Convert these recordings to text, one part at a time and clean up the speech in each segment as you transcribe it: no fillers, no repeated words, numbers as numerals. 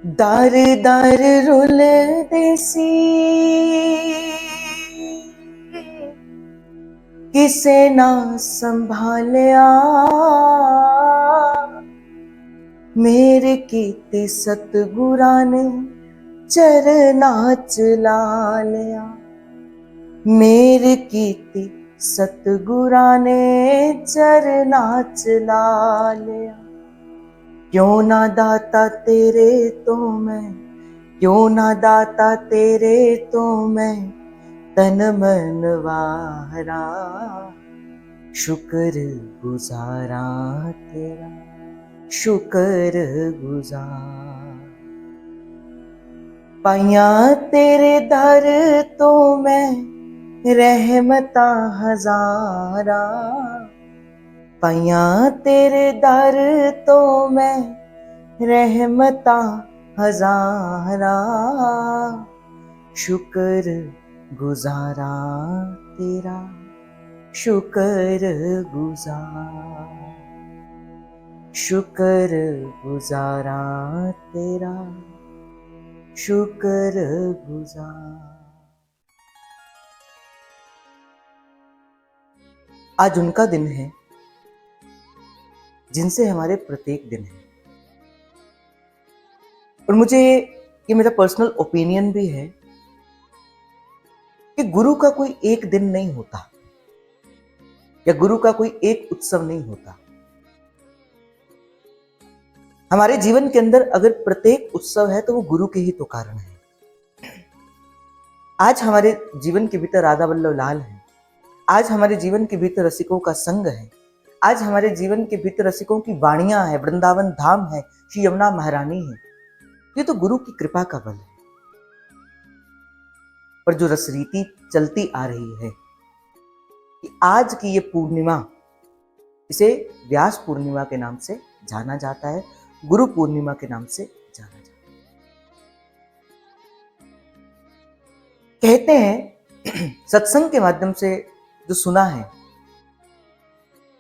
दर दर rule देसी किसे ना संभालिया, मेरे कीते सतगुरा ने चरना चला लिया। मेरे कीते सतगुरा ने चरना चला लिया। क्यों ना दाता तेरे तो मैं, क्यों ना दाता तेरे तो मैं तन मन वारा, शुक्र गुजारा तेरा, शुक्र गुजार। पाइया तेरे दर तो मैं रहमता हजारा, पाइया तेरे दर तो मैं रहमता हजारा, शुक्र गुजारा तेरा, शुक्र गुजार। शुक्र गुजारा तेरा, शुक्र गुजार। आज उनका दिन है जिनसे हमारे प्रत्येक दिन है। और मुझे ये मेरा पर्सनल ओपिनियन भी है कि गुरु का कोई एक दिन नहीं होता या गुरु का कोई एक उत्सव नहीं होता। हमारे जीवन के अंदर अगर प्रत्येक उत्सव है तो वो गुरु के ही तो कारण है। आज हमारे जीवन के भीतर राधा वल्लभ लाल है, आज हमारे जीवन के भीतर रसिकों का संग है, आज हमारे जीवन के भीतर रसिकों की वाणियां है, वृंदावन धाम है, श्री यमुना महारानी है। ये तो गुरु की कृपा का बल है। पर जो रसरीति चलती आ रही है कि आज की ये पूर्णिमा, इसे व्यास पूर्णिमा के नाम से जाना जाता है, गुरु पूर्णिमा के नाम से जाना जाता है। कहते हैं सत्संग के माध्यम से जो सुना है,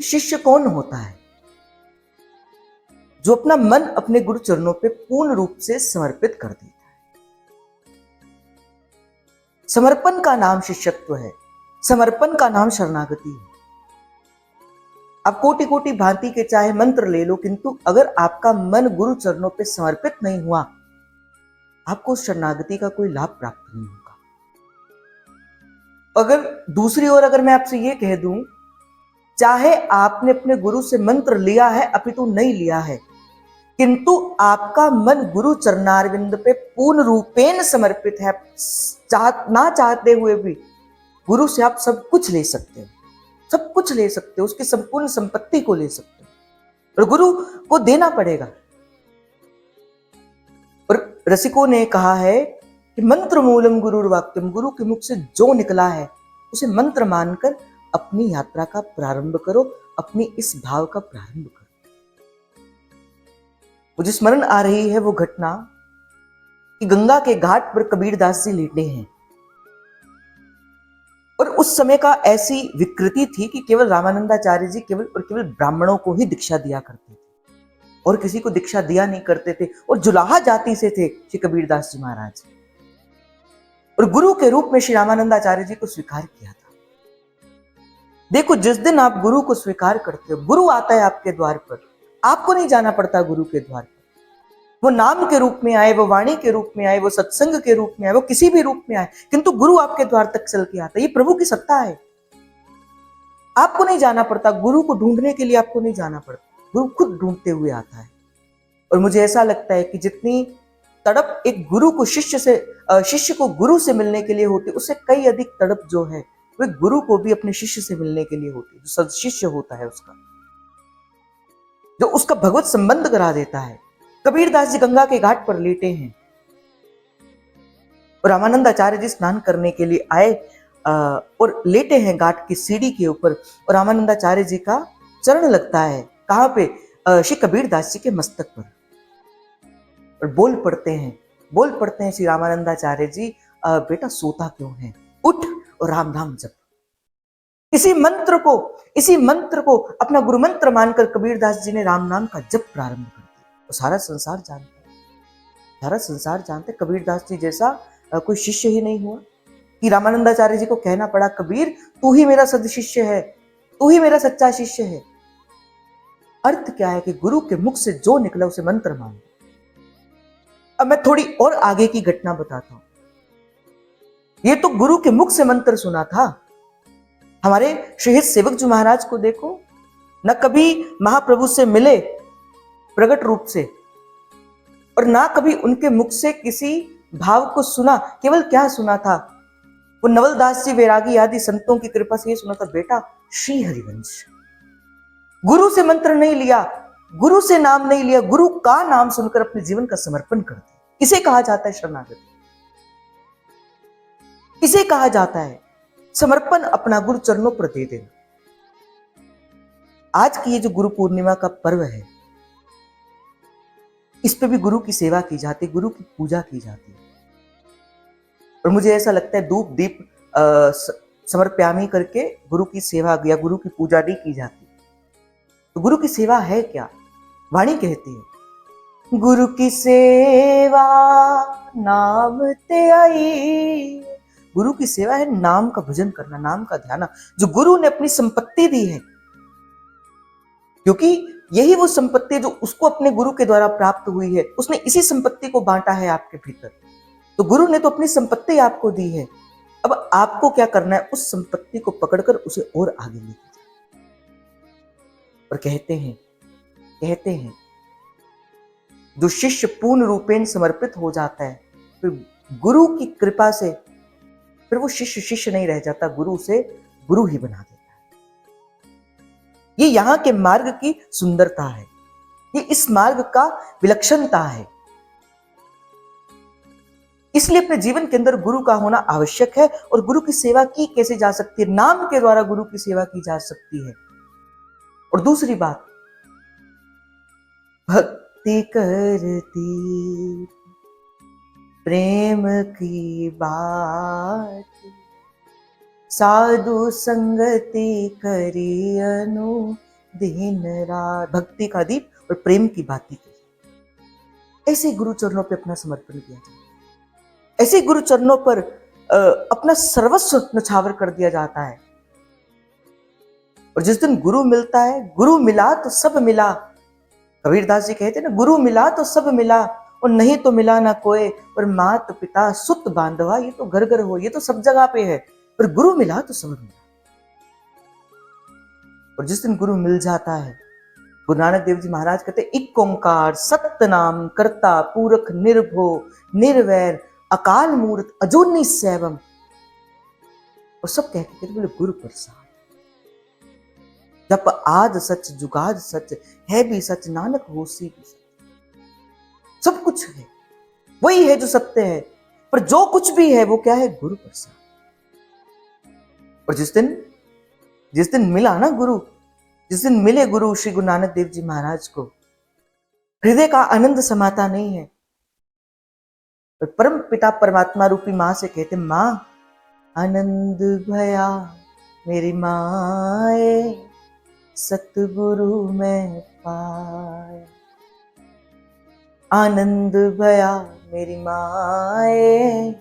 शिष्य कौन होता है? जो अपना मन अपने गुरु चरणों पे पूर्ण रूप से समर्पित कर देता है। समर्पण का नाम शिष्यत्व है, समर्पण का नाम शरणागति है। आप कोटि कोटि भांति के चाहे मंत्र ले लो, किंतु अगर आपका मन गुरु चरणों पे समर्पित नहीं हुआ, आपको उस शरणागति का कोई लाभ प्राप्त नहीं होगा। अगर दूसरी ओर अगर मैं आपसे ये कह दूं, चाहे आपने अपने गुरु से मंत्र लिया है अपितु नहीं लिया है, किंतु आपका मन गुरु चरणारविंद पे पूर्ण रूपेण समर्पित है, ना चाहते हुए भी गुरु से आप सब कुछ ले सकते हो, सब कुछ ले सकते हो, उसकी संपूर्ण संपत्ति को ले सकते हो, और गुरु को देना पड़ेगा। और रसिकों ने कहा है कि मंत्र मूलम गुरुर्वाक्यम, गुरु के मुख से जो निकला है उसे मंत्र मानकर अपनी यात्रा का प्रारंभ करो, अपनी इस भाव का प्रारंभ करो। मुझे स्मरण आ रही है वो घटना कि गंगा के घाट पर कबीरदास जी लेटे हैं, और उस समय का ऐसी विकृति थी कि केवल रामानंदाचार्य जी केवल और केवल ब्राह्मणों को ही दीक्षा दिया करते थे और किसी को दीक्षा दिया नहीं करते थे, और जुलाहा जाति से थे श्री कबीरदास जी महाराज, और गुरु के रूप में श्री रामानंदाचार्य जी को स्वीकार किया था। देखो, जिस दिन आप गुरु को स्वीकार करते हो, गुरु आता है आपके द्वार पर, आपको नहीं जाना पड़ता गुरु के द्वार पर। वो नाम के रूप में आए, वो वाणी के रूप में आए, वो सत्संग के रूप में आए, वो किसी भी रूप में आए, किंतु गुरु आपके द्वार तक चल के आता है। ये प्रभु की सत्ता है। आपको नहीं जाना पड़ता, गुरु को ढूंढने के लिए आपको नहीं जाना पड़ता, गुरु खुद ढूंढते हुए आता है। और मुझे ऐसा लगता है कि जितनी तड़प एक गुरु को शिष्य को गुरु से मिलने के लिए होती, उससे कई अधिक तड़प जो है वे गुरु को भी अपने शिष्य से मिलने के लिए होती है। जो सदशिष्य होता है उसका, जो उसका भगवत संबंध करा देता है। कबीरदास जी गंगा के घाट पर लेटे हैं और रामानंदाचार्य जी स्नान करने के लिए आए और लेटे हैं घाट की सीढ़ी के ऊपर, और रामानंदाचार्य जी का चरण लगता है। कहां पे? श्री कबीरदास जी के मस्तक पर। और बोल पड़ते हैं श्री रामानंदाचार्य जी, बेटा सोता क्यों है, उठ और राम नाम जप। इसी मंत्र को अपना गुरु मंत्र मानकर कबीरदास जी ने राम नाम का जप प्रारंभ कर दिया। तो सारा संसार जानता है सारा संसार जानते कबीरदास जी जैसा कोई शिष्य ही नहीं हुआ कि रामानंदाचार्य जी को कहना पड़ा, कबीर तू ही मेरा सद शिष्य है, तू ही मेरा सच्चा शिष्य है। अर्थ क्या है कि गुरु के मुख से जो निकला उसे मंत्र मान। अब मैं थोड़ी और आगे की घटना बताता हूं। ये तो गुरु के मुख से मंत्र सुना था। हमारे शहीद सेवक जी महाराज को देखो, न कभी महाप्रभु से मिले प्रकट रूप से, और ना कभी उनके मुख से किसी भाव को सुना। केवल क्या सुना था, वो नवलदास जी वैरागी आदि संतों की कृपा से ये सुना था, बेटा श्री हरिवंश। गुरु से मंत्र नहीं लिया, गुरु से नाम नहीं लिया, गुरु का नाम सुनकर अपने जीवन का समर्पण कर दिया। इसे कहा जाता है शरणागति, इसे कहा जाता है समर्पण, अपना गुरु चरणों पर दे देना। आज की ये जो गुरु पूर्णिमा का पर्व है, इस पे भी गुरु की सेवा की जाती है, गुरु की पूजा की जाती है। और मुझे ऐसा लगता है धूप दीप समर्प्यामी करके गुरु की सेवा या गुरु की पूजा नहीं की जाती। तो गुरु की सेवा है क्या? वाणी कहती है, गुरु की सेवा नाम ते आई। गुरु की सेवा है नाम का भजन करना, नाम का ध्यान, जो गुरु ने अपनी संपत्ति दी है, क्योंकि यही वो संपत्ति है जो उसको अपने गुरु के द्वारा प्राप्त हुई है। उसने इसी संपत्ति को बांटा है आपके भीतर। तो गुरु ने तो अपनी संपत्ति आपको दी है, अब आपको क्या करना है, उस संपत्ति को पकड़कर उसे और आगे लेके जाना। और कहते हैं जो शिष्य पूर्ण रूपेण समर्पित हो जाता है, फिर गुरु की कृपा से फिर वो शिष्य नहीं रह जाता, गुरु से गुरु ही बना देता है। ये यहां के मार्ग की सुंदरता है, ये इस मार्ग का विलक्षणता है। इसलिए अपने जीवन के अंदर गुरु का होना आवश्यक है। और गुरु की सेवा की कैसे जा सकती है? नाम के द्वारा गुरु की सेवा की जा सकती है। और दूसरी बात, भक्ति करती प्रेम की बात, साधु संगति करी अनु दिन रात। भक्ति का दीप और प्रेम की बातें की, ऐसे गुरु चरणों पे अपना समर्पण किया जाता है, ऐसे गुरु चरणों पर अपना सर्वस्व न्यौछावर कर दिया जाता है। और जिस दिन गुरु मिलता है, गुरु मिला तो सब मिला। कबीरदास जी कहते हैं ना, गुरु मिला तो सब मिला, और नहीं तो मिला ना कोई, पर मात पिता सुत बांधवा ये तो घर घर हो, ये तो सब जगह पे है, पर गुरु मिला तो सब मिला। और जिस दिन गुरु मिल जाता है, गुरु नानक देव जी महाराज कहते हैं, एक ओंकार सत्य नाम कर्ता पूरख निर्भो निर्वैर अकाल मूर्त अजूनी सैवम। और सब कहते बोले गुरु प्रसाद। जब आद सच जुगाद सच, है भी सच नानक होसी भी सच। सब कुछ है, वही है जो सत्य है, पर जो कुछ भी है वो क्या है? गुरु प्रसाद। और जिस दिन मिला ना गुरु, जिस दिन मिले गुरु श्री गुरु नानक देव जी महाराज को, हृदय का आनंद समाता नहीं है। और परम पिता परमात्मा रूपी मां से कहते, मां आनंद भया मेरी माए, सतगुरु में पाया। आनंद भया मेरी माए,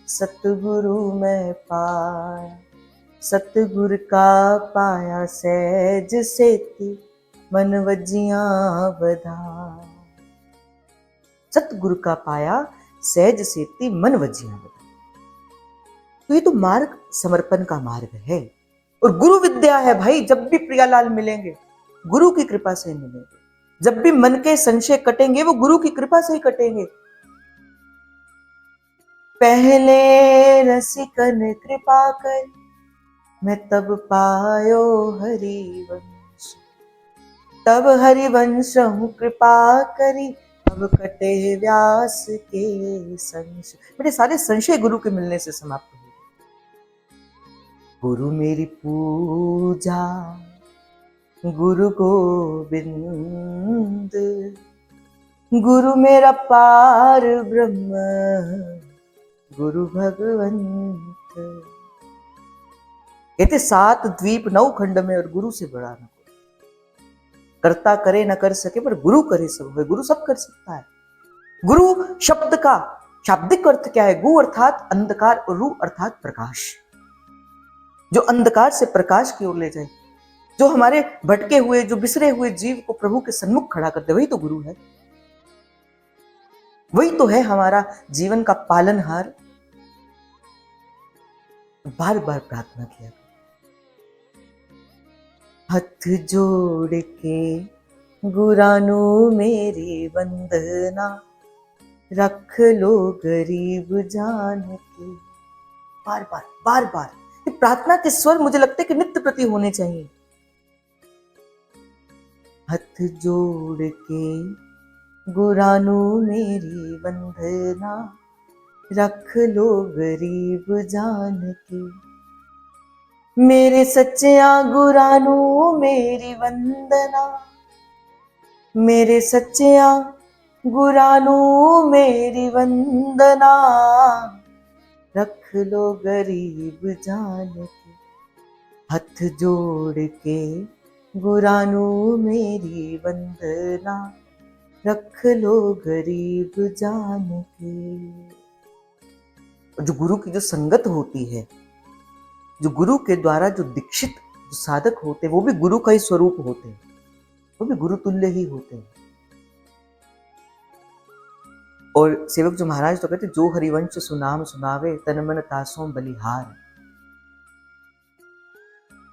सतगुरु में पाया। सतगुरु का पाया सहज सेती, मन वजियां बधाई। सतगुरु का पाया सहज सेती, मन वजियां बधाई। तो ये तो मार्ग समर्पण का मार्ग है, और गुरु विद्या है भाई। जब भी प्रियालाल मिलेंगे, गुरु की कृपा से मिलेंगे। जब भी मन के संशय कटेंगे, वो गुरु की कृपा से ही कटेंगे। पहले रसिकन कृपा कर, मैं तब पायो हरिवंश। तब हरिवंश हूँ कृपा करी, अब कटे व्यास के संशय। मेरे सारे संशय गुरु के मिलने से समाप्त हो गए। गुरु मेरी पूजा गुरु गोविंद, गुरु मेरा पार ब्रह्म, गुरु भगवंत। कहते 7 द्वीप 9 खंड में, और गुरु से बड़ा न कोई। करता करे न कर सके, पर गुरु करे सब है। गुरु सब कर सकता है। गुरु शब्द का शाब्दिक अर्थ क्या है? गु अर्थात अंधकार और रू अर्थात प्रकाश। जो अंधकार से प्रकाश की ओर ले जाए, जो हमारे भटके हुए, जो बिसरे हुए जीव को प्रभु के सन्मुख खड़ा करते, वही तो गुरु है। वही तो है हमारा जीवन का पालनहार। बार बार प्रार्थना किया, हथ जोड़ के गुरानू मेरी वंदना, रख लो गरीब जान के। बार बार बार बार ये प्रार्थना के स्वर मुझे लगता है कि नित्य प्रति होने चाहिए। हथ जोड़ के गुरानू मेरी वंदना, रख लो गरीब जान के। मेरे सच्चिया गुरानू मेरी वंदना, मेरे सच्चिया गुरानू मेरी वंदना, रख लो गरीब जान के। हथ जोड़ के गुरानू मेरी वंदना, रख लो गरीब जान के। जो गुरु की जो संगत होती है, जो गुरु के द्वारा जो दीक्षित जो साधक होते हैं, वो भी गुरु का ही स्वरूप होते हैं, वो भी गुरु तुल्य ही होते हैं। और सेवक जो महाराज तो कहते, जो हरिवंश सुनाम सुनावे, तन मन तासों बलिहार।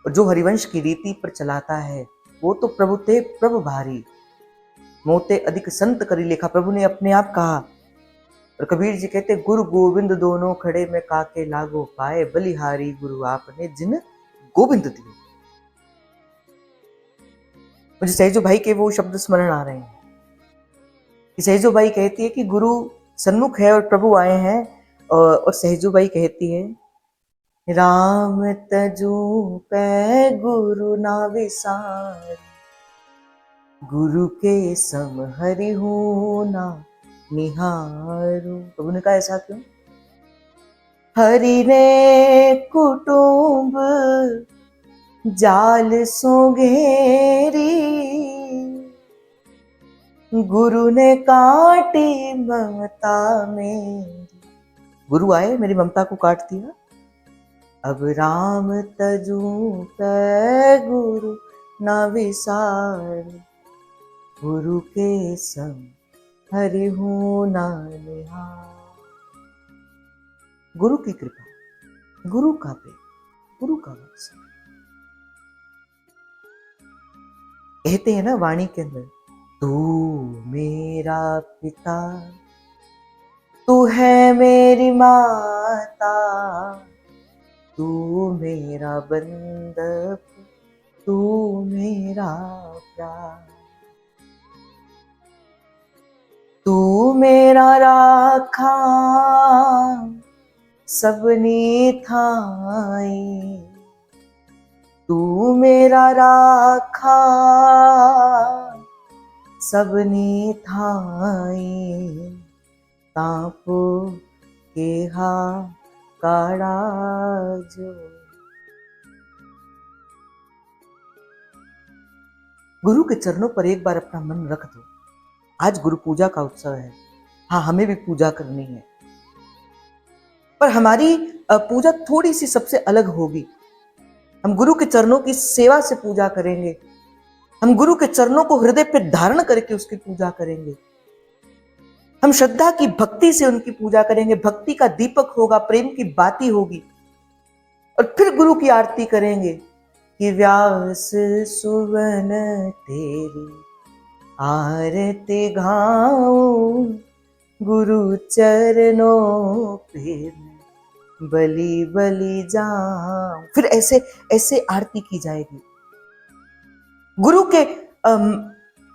और जो हरिवंश की रीति पर चलाता है, वो तो प्रभु ते प्रभु भारी, मोते अधिक संत करी लेखा। प्रभु ने अपने आप कहा। और कबीर जी कहते, गुरु गोविंद दोनों खड़े में काके लागो पाए, बलिहारी गुरु आपने जिन गोविंद दिए। मुझे सहजो भाई के वो शब्द स्मरण आ रहे हैं कि सहजो भाई कहती है कि गुरु सन्मुख है और प्रभु आए हैं, और सहजो भाई कहती है, राम तजू पै गुरु ना विसार, गुरु के सम हरि हूं ना निहारू। प्रभु ने कहा ऐसा क्यों? हरि ने कुटुंब जाल सो घेरी, गुरु ने काटी ममता मेरी। गुरु आए, मेरी ममता को काट दिया। अब राम तजू पै गुरु ना विसार, गुरु के संग हरि हूं ना निहार। गुरु की कृपा, गुरु का प्रेम, गुरु का वत्सल। कहते हैं ना वाणी के अंदर, तू मेरा पिता, तू है मेरी माता, तू मेरा बंधप, तू मेरा प्यार, तू मेरा राखा सबनी थाई, तू मेरा राखा सबनी थाई, तापो के हा काड़ा जो। गुरु के चरणों पर एक बार अपना मन रख दो। आज गुरु पूजा का उत्सव है, हाँ हमें भी पूजा करनी है, पर हमारी पूजा थोड़ी सी सबसे अलग होगी। हम गुरु के चरणों की सेवा से पूजा करेंगे, हम गुरु के चरणों को हृदय पे धारण करके उसकी पूजा करेंगे, हम श्रद्धा की भक्ति से उनकी पूजा करेंगे। भक्ति का दीपक होगा, प्रेम की बाती होगी, और फिर गुरु की आरती करेंगे कि व्यास सुवन तेरी आरती गाऊं, गुरु चरणों पे बलि बलि जाऊं। फिर ऐसे ऐसे आरती की जाएगी। गुरु के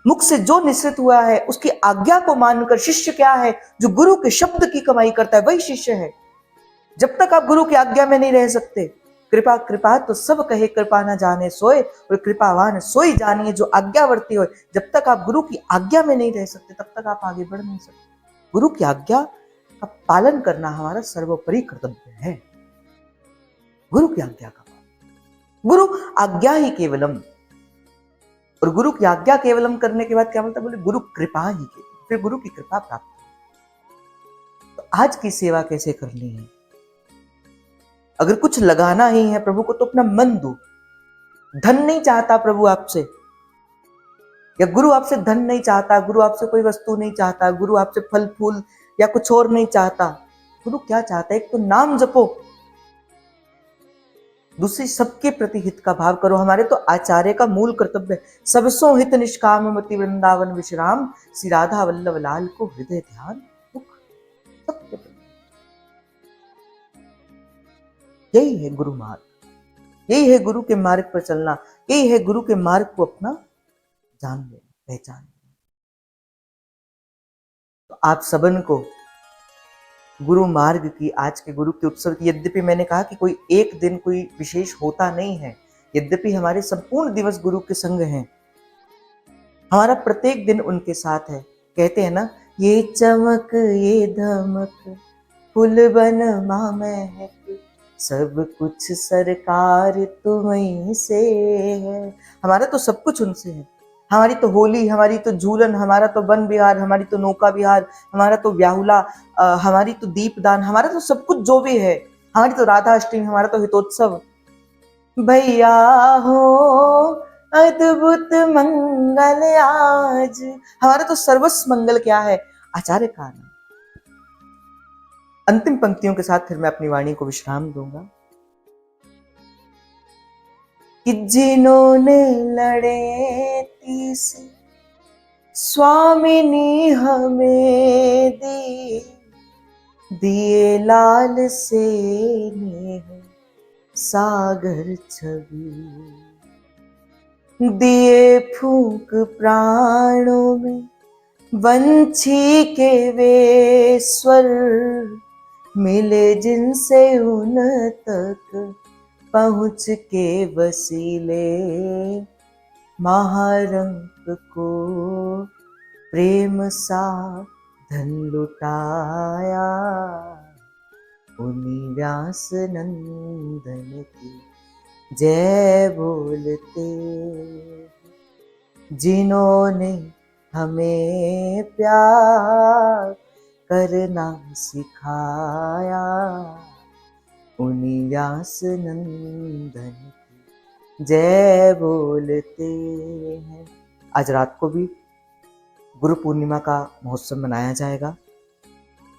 मुख से जो निश्चित हुआ है उसकी आज्ञा को मानकर शिष्य क्या है? जो गुरु के शब्द की कमाई करता है वही शिष्य है। जब तक आप गुरु की आज्ञा में नहीं रह सकते, कृपा कृपा तो सब कहे कृपा न जाने सोए, और कृपावान सोई जानिए जो आज्ञावर्ती हो। जब तक आप गुरु की आज्ञा में नहीं रह सकते तब तक आप आगे बढ़ नहीं सकते। गुरु की आज्ञा का पालन करना हमारा सर्वोपरि कर्तव्य है। गुरु की आज्ञा का पालन, गुरु आज्ञा ही केवलम। और गुरु की आज्ञा केवलम करने के बाद क्या बोलता है? बोले गुरु कृपा ही केवलम। फिर गुरु की कृपा प्राप्त। आज की सेवा कैसे करनी है। अगर कुछ लगाना ही है प्रभु को तो अपना मन दो। धन नहीं चाहता प्रभु आपसे, या गुरु आपसे धन नहीं चाहता, गुरु आपसे कोई वस्तु नहीं चाहता, गुरु आपसे फल फूल या कुछ और नहीं चाहता। गुरु क्या चाहता है? एक तो नाम जपो, दूसरी सबके प्रति हित का भाव करो। हमारे तो आचार्य का मूल कर्तव्य है, सबसो हित निष्काम मति वृंदावन विश्राम, श्री राधा वल्लभ लाल को हृदय ध्यान दुख सबके प्रति। यही है गुरु मार्ग, यही है गुरु के मार्ग पर चलना, यही है गुरु के मार्ग को अपना जान लेना, पहचान लेना। तो आप सबन को गुरु मार्ग की, आज के गुरु के उत्सव की, यद्यपि मैंने कहा कि कोई एक दिन कोई विशेष होता नहीं है, यद्यपि हमारे संपूर्ण दिवस गुरु के संग हैं, हमारा प्रत्येक दिन उनके साथ है। कहते हैं ना, ये चमक ये धमक फूल बन महक, सब कुछ सरकार तुम्हीं से है। हमारा तो सब कुछ उनसे है। हमारी तो होली, हमारी तो झूलन, हमारा तो वन विहार, हमारी तो नौका विहार, हमारा तो ब्याहुला, हमारी तो दीपदान, हमारा तो सब कुछ जो भी है, हमारी तो राधा अष्टमी, हमारा तो हितोत्सव। भैया हो अद्भुत मंगल आज, हमारा तो सर्वस्व मंगल क्या है? आचार्य का नाम। अंतिम पंक्तियों के साथ फिर मैं अपनी वाणी को विश्राम दूंगा कि जिन्होंने लड़े तीस स्वामिनी हमें दिए लाल से नेह सागर छवि, दिए फूंक प्राणों में वंशी के वे स्वर, मिले जिनसे उन तक पहुँच के वसीले, महारंग को प्रेम सा धन लुटाया, उन्हीं व्यास नंदन की जय बोलते, जिन्होंने हमें प्यार करना सिखाया, उन्हीं व्यास नंदन की जय बोलते हैं। आज रात को भी गुरु पूर्णिमा का महोत्सव मनाया जाएगा।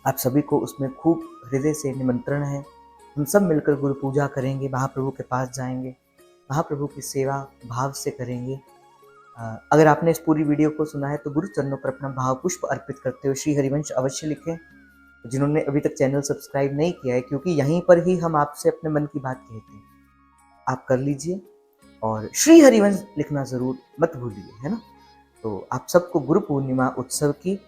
आप सभी को उसमें खूब हृदय से निमंत्रण है। हम सब मिलकर गुरु पूजा करेंगे, महाप्रभु के पास जाएंगे, महाप्रभु की सेवा भाव से करेंगे। अगर आपने इस पूरी वीडियो को सुना है तो गुरु चरणों पर अपना भाव पुष्प अर्पित करते हुए श्री हरिवंश अवश्य लिखें। जिन्होंने अभी तक चैनल सब्सक्राइब नहीं किया है, क्योंकि यहीं पर ही हम आपसे अपने मन की बात कहते हैं, आप कर लीजिए और श्री हरिवंश लिखना जरूर मत भूलिए, है ना। तो आप सबको गुरु पूर्णिमा उत्सव की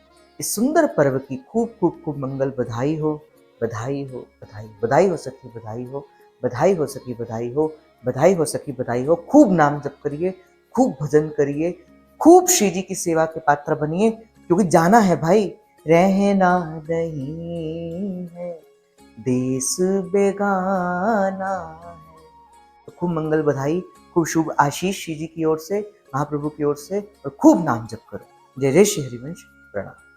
इस सुंदर पर्व की खूब खूब खूब मंगल बधाई हो, बधाई हो, बधाई, बधाई हो सकी बधाई हो, बधाई हो सकी बधाई हो, बधाई हो सकी बधाई हो। खूब नाम जप करिए, खूब भजन करिए, खूब श्री जी की सेवा के पात्र बनिए, क्योंकि जाना है भाई, रहना नहीं है, देश बेगाना है। तो खूब मंगल बधाई, खूब शुभ आशीष श्री जी की ओर से, महाप्रभु की ओर से, और खूब नाम जप करो। जय जय श्री हरिवंश। प्रणाम।